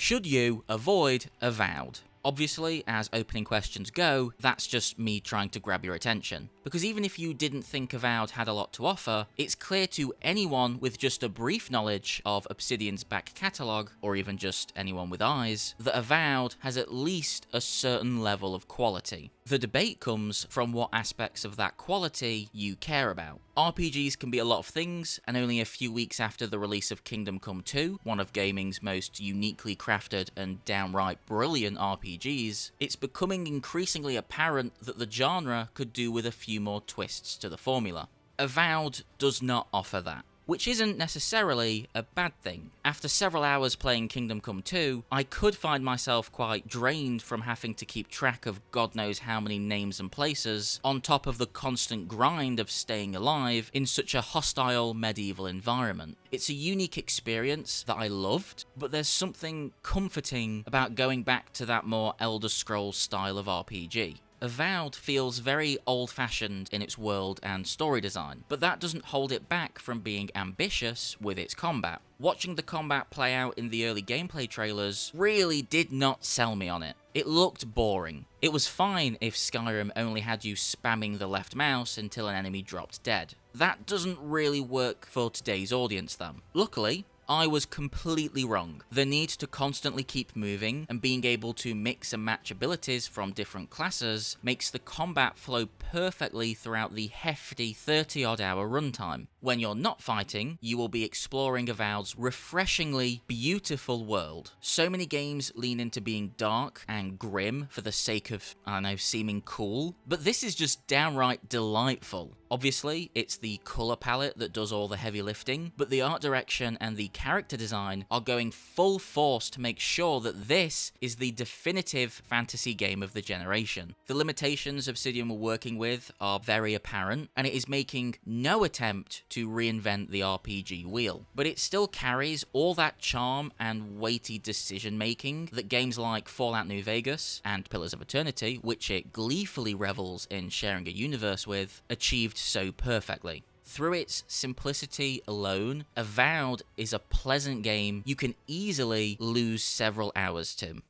Should you avoid Avowed? Obviously, as opening questions go, that's just me trying to grab your attention. Because even if you didn't think Avowed had a lot to offer, it's clear to anyone with just a brief knowledge of Obsidian's back catalogue, or even just anyone with eyes, that Avowed has at least a certain level of quality. The debate comes from what aspects of that quality you care about. RPGs can be a lot of things, and only a few weeks after the release of Kingdom Come 2, one of gaming's most uniquely crafted and downright brilliant RPGs, it's becoming increasingly apparent that the genre could do with a few more twists to the formula. Avowed does not offer that, which isn't necessarily a bad thing. After several hours playing Kingdom Come 2, I could find myself quite drained from having to keep track of God knows how many names and places, on top of the constant grind of staying alive in such a hostile medieval environment. It's a unique experience that I loved, but there's something comforting about going back to that more Elder Scrolls style of RPG. Avowed feels very old-fashioned in its world and story design, but that doesn't hold it back from being ambitious with its combat. Watching the combat play out in the early gameplay trailers really did not sell me on it. It looked boring. It was fine if Skyrim only had you spamming the left mouse until an enemy dropped dead. That doesn't really work for today's audience though. Luckily, I was completely wrong. The need to constantly keep moving and being able to mix and match abilities from different classes makes the combat flow perfectly throughout the hefty 30-odd hour runtime. When you're not fighting, you will be exploring Avowed's refreshingly beautiful world. So many games lean into being dark and grim for the sake of, seeming cool, but this is just downright delightful. Obviously, it's the colour palette that does all the heavy lifting, but the art direction and the character design are going full force to make sure that this is the definitive fantasy game of the generation. The limitations Obsidian were working with are very apparent, and it is making no attempt to reinvent the RPG wheel, but it still carries all that charm and weighty decision making that games like Fallout New Vegas and Pillars of Eternity, which it gleefully revels in sharing a universe with, achieved so perfectly. Through its simplicity alone, Avowed is a pleasant game you can easily lose several hours to.